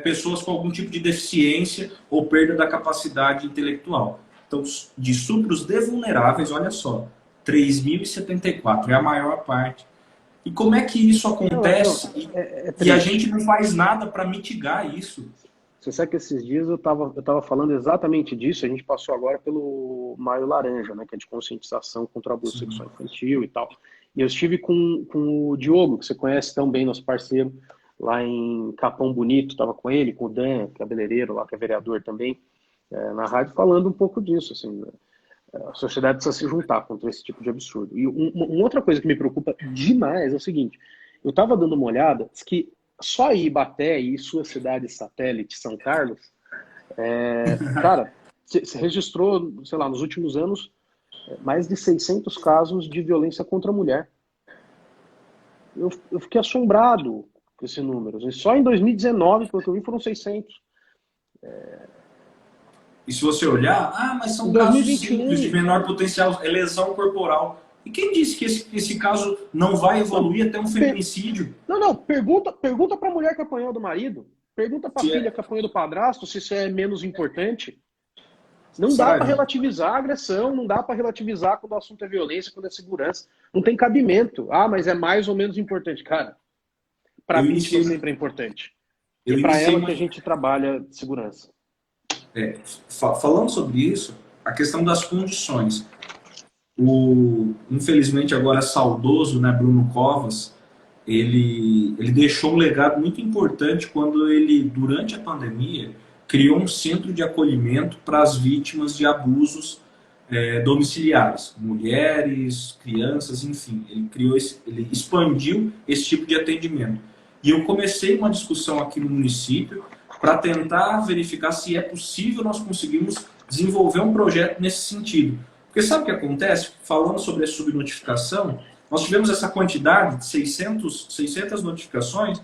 pessoas com algum tipo de deficiência ou perda da capacidade intelectual. Então, de estupros de vulneráveis, olha só, 3.074, é a maior parte. E como é que isso acontece e a gente não faz nada para mitigar isso? Você sabe que esses dias eu tava falando exatamente disso, a gente passou agora pelo Maio Laranja, né, que é de conscientização contra o abuso sexual infantil e tal. E eu estive com o Diogo, que você conhece tão bem, nosso parceiro, lá em Capão Bonito, estava com ele, com o Dan, cabeleireiro lá, que é vereador também, na rádio, falando um pouco disso, assim, a sociedade precisa se juntar contra esse tipo de absurdo. E uma outra coisa que me preocupa demais é o seguinte, eu estava dando uma olhada, diz que só Ibaté e sua cidade satélite, São Carlos, cara, você registrou, sei lá, nos últimos anos, mais de 600 casos de violência contra a mulher. Eu fiquei assombrado com esse número. Só em 2019, pelo que eu vi, foram 600. E se você olhar, mas são 2021, casos simples, de menor potencial, é lesão corporal. E quem disse que esse caso não vai evoluir até um feminicídio? Não, pergunta para a mulher que apanhou do marido, pergunta para a filha que apanhou do padrasto se isso é menos importante. Não dá para relativizar a agressão, não dá para relativizar quando o assunto é violência, quando é segurança. Não tem cabimento. Mas é mais ou menos importante. Cara, para mim isso sempre é importante. E para ela que a gente trabalha de segurança. Falando sobre isso, a questão das condições. Infelizmente agora saudoso, né, Bruno Covas, ele deixou um legado muito importante quando ele, durante a pandemia, criou um centro de acolhimento para as vítimas de abusos domiciliares, mulheres, crianças, enfim. Ele expandiu esse tipo de atendimento. E eu comecei uma discussão aqui no município para tentar verificar se é possível nós conseguirmos desenvolver um projeto nesse sentido. Porque sabe o que acontece? Falando sobre a subnotificação, nós tivemos essa quantidade de 600 notificações.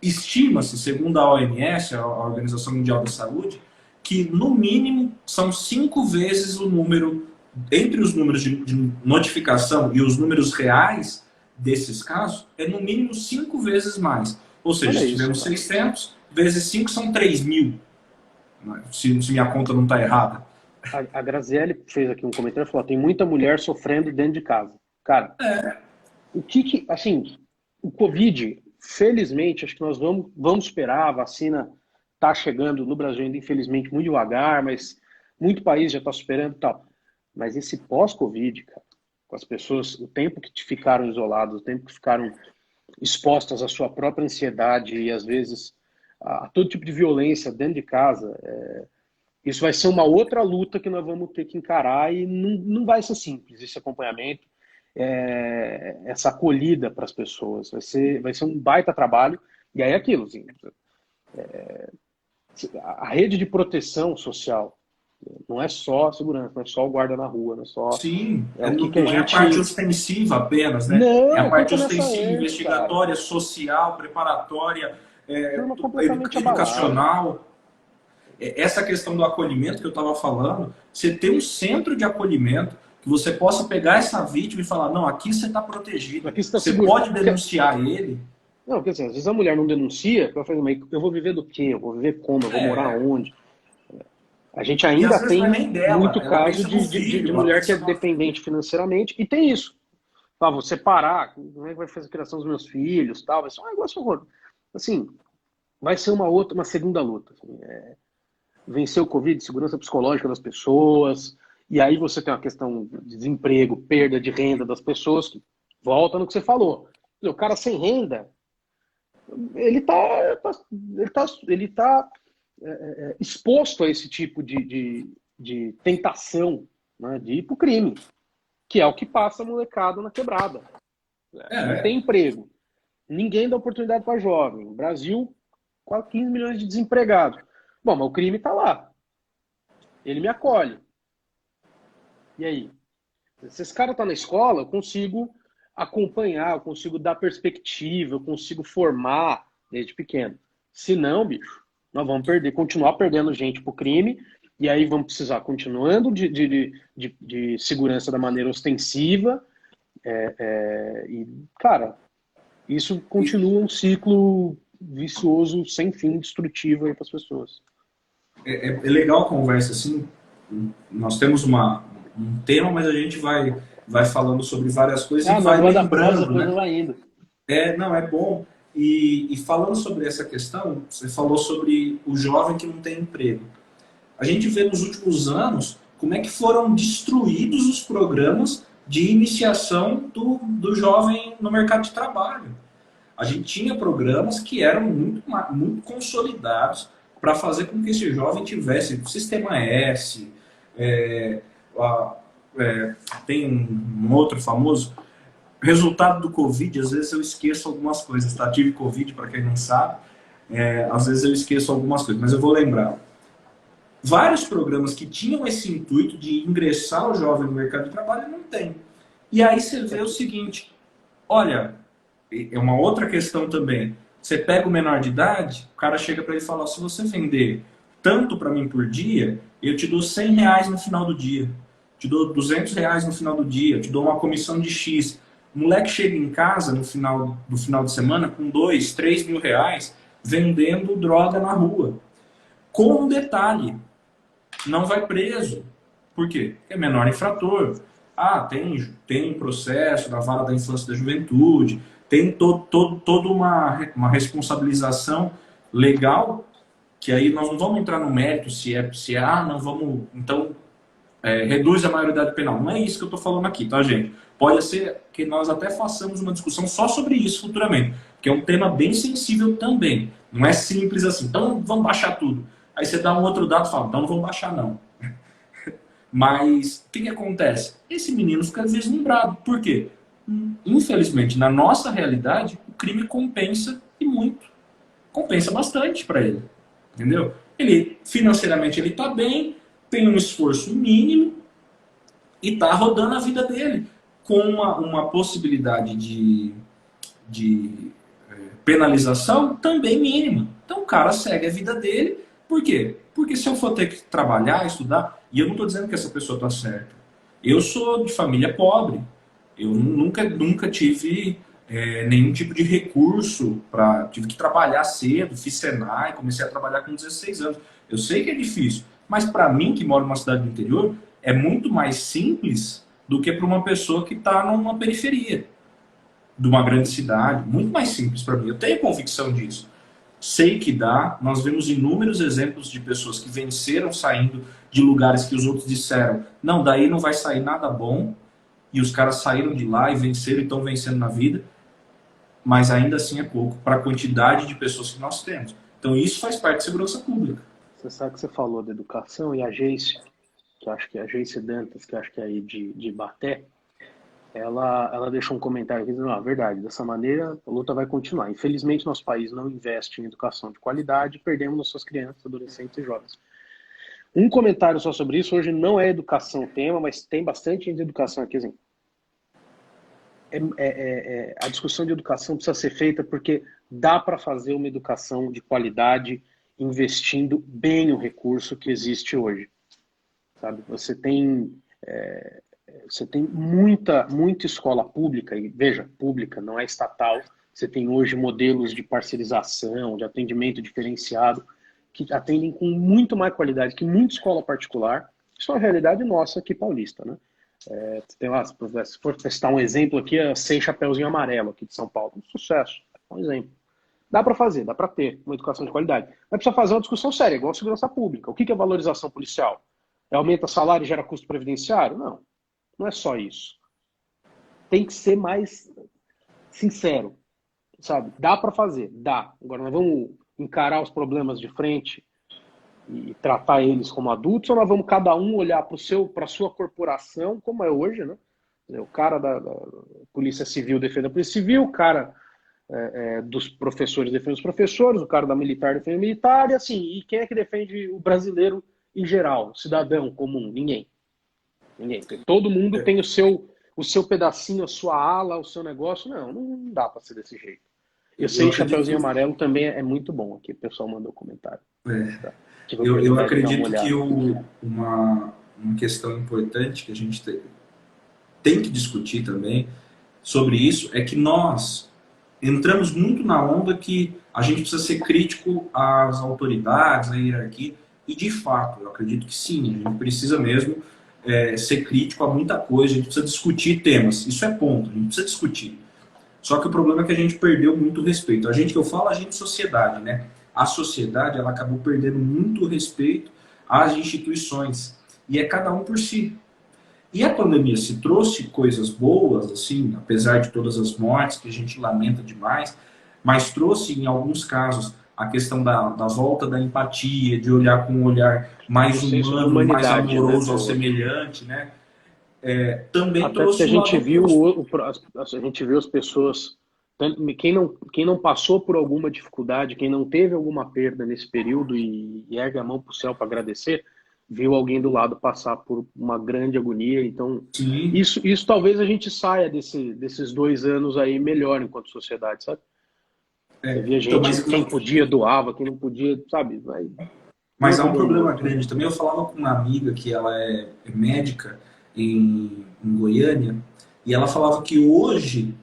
Estima-se, segundo a OMS, a Organização Mundial da Saúde, que no mínimo são 5 vezes o número, entre os números de notificação e os números reais desses casos, é no mínimo 5 vezes mais. Ou seja, se tivemos 600, vezes 5 são 3.000. Se minha conta não está errada. A Graziele fez aqui um comentário e falou: tem muita mulher sofrendo dentro de casa. Cara, assim, o Covid, felizmente, acho que nós vamos esperar, a vacina está chegando no Brasil ainda, infelizmente, muito devagar, mas muito país já está superando e tal. Mas esse pós-Covid, cara, com as pessoas, o tempo que ficaram isoladas, o tempo que ficaram expostas à sua própria ansiedade e, às vezes, a todo tipo de violência dentro de casa, isso vai ser uma outra luta que nós vamos ter que encarar e não vai ser simples esse acompanhamento, essa acolhida para as pessoas. Vai ser um baita trabalho. E aí é aquilo, assim, a rede de proteção social não é só a segurança, não é só o guarda na rua, não é só... Sim, não é a parte ostensiva apenas, né? Não, é a parte ostensiva, investigatória, social, preparatória, educacional. Essa questão do acolhimento que eu estava falando, você ter um centro de acolhimento que você possa pegar essa vítima e falar, não, aqui você está protegido, você pode denunciar ele. Não, porque assim, às vezes a mulher não denuncia, eu vou viver do quê? Eu vou viver como? Eu vou morar onde? A gente ainda tem muito caso de mulher que é dependente financeiramente, e tem isso. Ah, vou separar, como é que vai fazer a criação dos meus filhos, tal, vai ser um negócio horroroso. Assim, vai ser uma segunda luta. Assim, vencer o Covid, segurança psicológica das pessoas, e aí você tem uma questão de desemprego, perda de renda das pessoas, que volta no que você falou. O cara sem renda, ele tá exposto a esse tipo de tentação, né, de ir para o crime, que é o que passa a molecada na quebrada. Não É, tem emprego. Ninguém dá oportunidade para jovem. No Brasil, quase 15 milhões de desempregados. Bom, mas o crime está lá. Ele me acolhe. E aí? Se esse cara está na escola, eu consigo acompanhar, eu consigo dar perspectiva, eu consigo formar desde pequeno. Se não, bicho, nós vamos continuar perdendo gente pro crime, e aí vamos precisar continuando de segurança da maneira ostensiva. E, cara, isso continua um ciclo vicioso, sem fim, destrutivo aí para as pessoas. é legal a conversa, assim, nós temos um tema, mas a gente vai falando sobre várias coisas e Ah, vai nós vai da prosa, lembrando, depois né? não vai indo. Não, é bom. E falando sobre essa questão, você falou sobre o jovem que não tem emprego. A gente vê nos últimos anos como é que foram destruídos os programas de iniciação do jovem no mercado de trabalho. A gente tinha programas que eram muito consolidados para fazer com que esse jovem tivesse Sistema S, é, a- tem um outro famoso, resultado do Covid. Às vezes eu esqueço algumas coisas, tá? Tive Covid, para quem não sabe, às vezes eu esqueço algumas coisas, mas eu vou lembrar. Vários programas que tinham esse intuito de ingressar o jovem no mercado de trabalho não tem. E aí você vê o seguinte, olha, é uma outra questão também. Você pega o menor de idade, o cara chega para ele e fala, se você vender tanto para mim por dia, eu te dou R$ 100 no final do dia. Te dou R$ 200 no final do dia, te dou uma comissão de X. O moleque chega em casa no final do final de semana com 2, 3 mil reais vendendo droga na rua. Com um detalhe, não vai preso. Por quê? Porque é menor infrator. Ah, tem processo da vara da infância e da juventude, tem toda uma responsabilização legal, que aí nós não vamos entrar no mérito não vamos, então, reduz a maioridade penal. Não é isso que eu estou falando aqui, tá, gente? Pode ser que nós até façamos uma discussão só sobre isso futuramente, que é um tema bem sensível também. Não é simples assim, então vamos baixar tudo. Aí você dá um outro dado e fala, então não vamos baixar não. Mas o que acontece? Esse menino fica deslumbrado. Por quê? Infelizmente, na nossa realidade, o crime compensa e muito. Compensa bastante para ele. Entendeu? Ele, financeiramente, ele está bem, tem um esforço mínimo e está rodando a vida dele com uma possibilidade de penalização também mínima. Então o cara segue a vida dele. Por quê? Porque se eu for ter que trabalhar, estudar, e eu não estou dizendo que essa pessoa está certa. Eu sou de família pobre. Eu nunca tive nenhum tipo de recurso. Tive que trabalhar cedo, fiz Senai, comecei a trabalhar com 16 anos. Eu sei que é difícil, mas para mim, que moro numa cidade do interior, é muito mais simples do que para uma pessoa que está numa periferia de uma grande cidade. Muito mais simples para mim. Eu tenho convicção disso. Sei que dá. Nós vemos inúmeros exemplos de pessoas que venceram saindo de lugares que os outros disseram, não, daí não vai sair nada bom, e os caras saíram de lá e venceram e estão vencendo na vida, mas ainda assim é pouco para a quantidade de pessoas que nós temos. Então isso faz parte da segurança pública. Você sabe que você falou da educação e a Geice, que acho que é a Geice Dantas, que acho que é aí de Baté, ela deixou um comentário aqui dizendo, verdade, dessa maneira a luta vai continuar. Infelizmente, nosso país não investe em educação de qualidade e perdemos nossas crianças, adolescentes e jovens. Um comentário só sobre isso, hoje não é educação o tema, mas tem bastante gente de educação aqui, assim. A discussão de educação precisa ser feita porque dá para fazer uma educação de qualidade investindo bem o recurso que existe hoje. Sabe? Você tem muita escola pública, e veja, pública, não é estatal. Você tem hoje modelos de parcerização, de atendimento diferenciado, que atendem com muito mais qualidade que muita escola particular. Isso é uma realidade nossa aqui paulista, né? Tem lá, se for citar um exemplo aqui, é Sem Chapeuzinho Amarelo, aqui de São Paulo. Um sucesso, é um exemplo. Dá para fazer, dá para ter uma educação de qualidade. Mas precisa fazer uma discussão séria, igual a segurança pública. O que é valorização policial? Aumenta salário e gera custo previdenciário? Não, não é só isso. Tem que ser mais sincero, sabe? Dá para fazer, dá. Agora nós vamos encarar os problemas de frente e tratar eles como adultos, ou nós vamos cada um olhar para a sua corporação, como é hoje, né? O cara da Polícia Civil defende a Polícia Civil, o cara dos professores defende os professores, o cara da militar defende o militar, e assim, e quem é que defende o brasileiro em geral, o cidadão comum? Ninguém. Ninguém. Todo mundo tem o seu pedacinho, a sua ala, o seu negócio. Não dá para ser desse jeito. Eu sei que o Chapeuzinho Amarelo também é muito bom aqui, o pessoal mandou comentário. Tá. Eu acredito que uma questão importante que a gente tem que discutir também sobre isso é que nós entramos muito na onda que a gente precisa ser crítico às autoridades, à hierarquia, e de fato, eu acredito que sim, a gente precisa mesmo ser crítico a muita coisa, a gente precisa discutir temas, isso é ponto, a gente precisa discutir. Só que o problema é que a gente perdeu muito o respeito. A gente que eu falo, a gente sociedade, né? A sociedade, ela acabou perdendo muito o respeito às instituições. E é cada um por si. E a pandemia se trouxe coisas boas, assim, apesar de todas as mortes, que a gente lamenta demais, mas trouxe, em alguns casos, a questão da volta da empatia, de olhar com um olhar mais humano, mais amoroso, né, ao semelhante, né? Também até trouxe a gente viu as pessoas, quem não passou por alguma dificuldade, quem não teve alguma perda nesse período e ergue a mão para o céu para agradecer, viu alguém do lado passar por uma grande agonia. Então, isso talvez a gente saia desses 2 anos aí melhor enquanto sociedade, sabe? Você via gente, quem podia doava, quem não podia, sabe? Mas há um problema grande também. Eu falava com uma amiga que ela é médica em Goiânia, e ela falava que hoje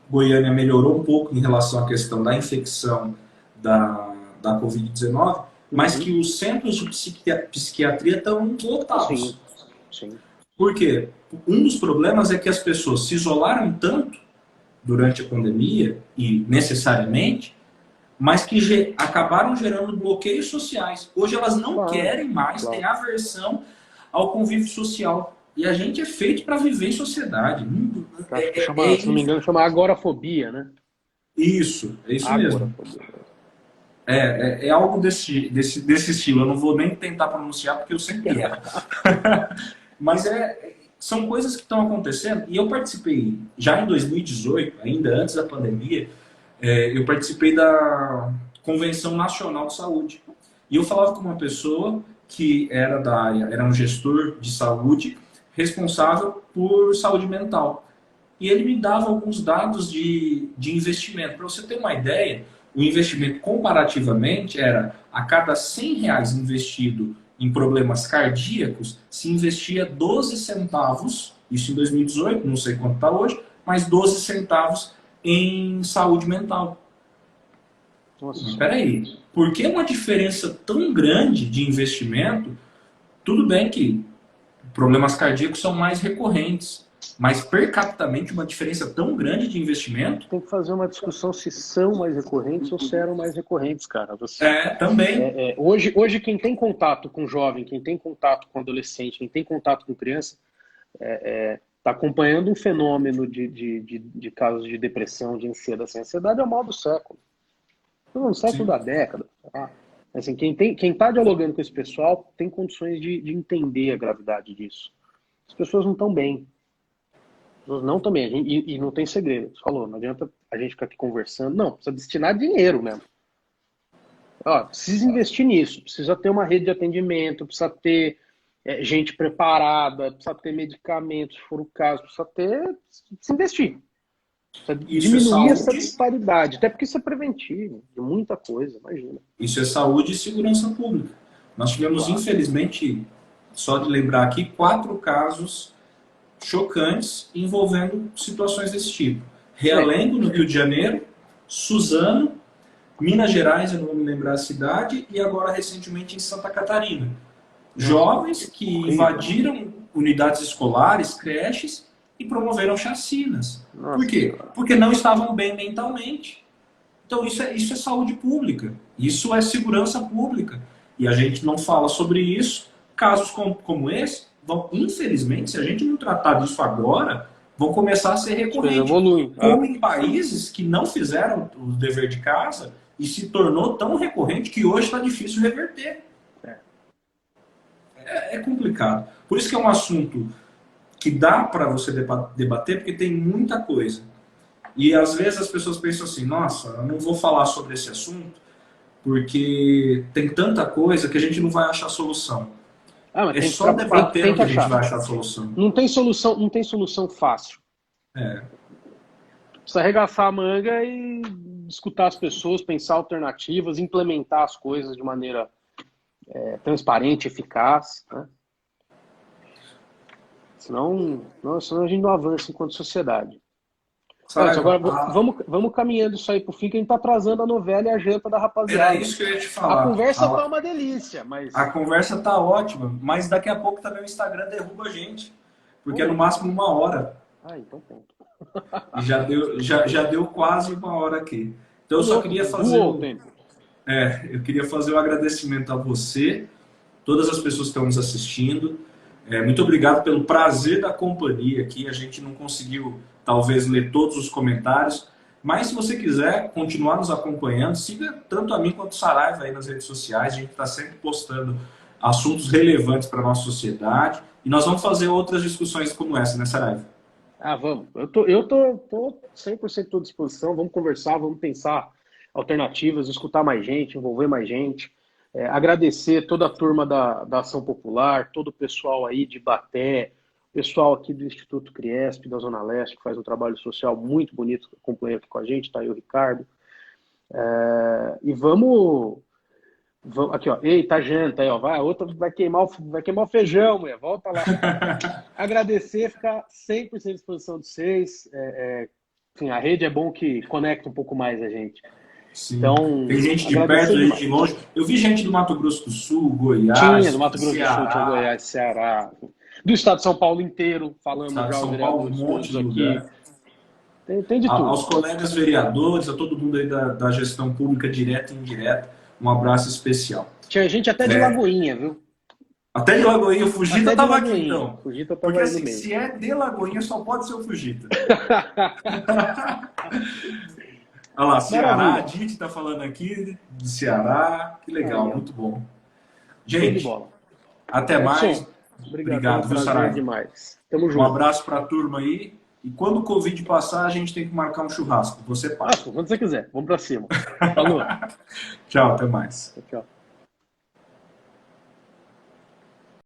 Goiânia melhorou um pouco em relação à questão da infecção da Covid-19, mas que os centros de psiquiatria estão lotados. Sim. Por quê? Um dos problemas é que as pessoas se isolaram tanto durante a pandemia, e necessariamente, mas que acabaram gerando bloqueios sociais. Hoje elas não querem mais, têm aversão ao convívio social. E a gente é feito para viver em sociedade. Se não me engano, chama agorafobia, né? Isso, é isso mesmo. É algo desse estilo. Eu não vou nem tentar pronunciar, porque eu sempre erro. Mas são coisas que estão acontecendo. E eu participei, já em 2018, ainda antes da pandemia, eu participei da Convenção Nacional de Saúde. E eu falava com uma pessoa que era da área, era um gestor de saúde, responsável por saúde mental. E ele me dava alguns dados de investimento. Para você ter uma ideia, o investimento comparativamente era a cada R$100 investido em problemas cardíacos, se investia 12 centavos, isso em 2018, não sei quanto está hoje, mas 12 centavos em saúde mental. Nossa. Espera aí, por que uma diferença tão grande de investimento? Tudo bem que problemas cardíacos são mais recorrentes, mas per capitamente uma diferença tão grande de investimento? Tem que fazer uma discussão se são mais recorrentes ou se eram mais recorrentes, cara. Também. Hoje quem tem contato com jovem, quem tem contato com adolescente, quem tem contato com criança, está acompanhando um fenômeno de casos de depressão, de ansiedade. Assim, ansiedade é o mal do século. Não, o século da década. Assim, quem está dialogando com esse pessoal tem condições de entender a gravidade disso. As pessoas não estão bem. Não também, e não tem segredo. Você falou, não adianta a gente ficar aqui conversando. Não, precisa destinar dinheiro mesmo. Precisa investir nisso, precisa ter uma rede de atendimento, precisa ter gente preparada, precisa ter medicamentos, se for o caso, precisa investir. Precisa diminuir essa disparidade, até porque isso é preventivo de muita coisa, imagina. Isso é saúde e segurança pública. Nós tivemos, infelizmente, só de lembrar aqui, 4 casos chocantes envolvendo situações desse tipo. Realengo, no Rio de Janeiro, Suzano, Minas Gerais, eu não vou me lembrar a cidade, e agora recentemente em Santa Catarina. Jovens que invadiram unidades escolares, creches, e promoveram chacinas. Nossa Por quê? Senhora. Porque não estavam bem mentalmente. Então isso é saúde pública, isso é segurança pública. E a gente não fala sobre isso. Casos como esse, infelizmente, se a gente não tratar disso agora, vão começar a ser As coisas recorrentes. evoluem. Como em países que não fizeram o dever de casa e se tornou tão recorrente que hoje está difícil reverter. É complicado. Por isso que é um assunto que dá para você debater, porque tem muita coisa. E às vezes as pessoas pensam assim, nossa, eu não vou falar sobre esse assunto, porque tem tanta coisa que a gente não vai achar solução. Mas É só debatendo que a gente vai achar solução. Não tem solução fácil. Precisa arregaçar a manga e escutar as pessoas, pensar alternativas, implementar as coisas de maneira transparente, eficaz, né? Senão a gente não avança enquanto sociedade. Mas agora vamos caminhando isso aí pro fim, que a gente tá atrasando a novela e a janta da rapaziada. Era isso que eu ia te falar. A conversa tá uma delícia, mas... A conversa tá ótima, mas daqui a pouco também o Instagram derruba a gente. Porque é no máximo 1 hora. Então pronto. E já deu quase 1 hora aqui. Então eu só queria fazer... eu queria fazer um agradecimento a você, todas as pessoas que estão nos assistindo. Muito obrigado pelo prazer da companhia aqui. A gente não conseguiu, talvez, ler todos os comentários, mas se você quiser continuar nos acompanhando, siga tanto a mim quanto o Saraiva aí nas redes sociais. A gente está sempre postando assuntos relevantes para a nossa sociedade e nós vamos fazer outras discussões como essa, né, Saraiva? Vamos. Eu tô 100% à disposição. Vamos conversar, vamos pensar alternativas, escutar mais gente, envolver mais gente. Agradecer toda a turma da Ação Popular, todo o pessoal aí de Baté, pessoal aqui do Instituto Criesp, da Zona Leste, que faz um trabalho social muito bonito, que acompanha aqui com a gente, tá aí o Ricardo. E vamos aqui, ó, eita, janta aí, ó, a outra vai queimar o feijão, mulher, volta lá. Agradecer, ficar 100% à disposição de vocês. Enfim, a rede é bom que conecta um pouco mais a gente. Sim. Então, tem gente de perto, gente de longe. Eu vi gente do Mato Grosso do Sul, Goiás, tinha do Mato Grosso do Sul, tinha Goiás, Ceará, do estado de São Paulo inteiro, falando já São Paulo, um monte de aqui. lugar. Tem de tudo. Aos colegas vereadores, a todo mundo aí da gestão pública direta e indireta, um abraço especial. Tinha gente até de Lagoinha, viu? Até de Lagoinha, o Fugita estava aqui, então. Fugita tava porque aí assim, no meio. se é de Lagoinha, só pode ser o Fugita. Olha lá, Ceará, a Dite está falando aqui do Ceará. Que legal, muito bom. Gente, até mais. Obrigado, viu, Saraiva? Demais. Tamo junto. Um abraço para a turma aí. E quando o Covid passar, a gente tem que marcar um churrasco. Você passa. Quando você quiser. Vamos para cima. Falou. Tchau, até mais. Tchau.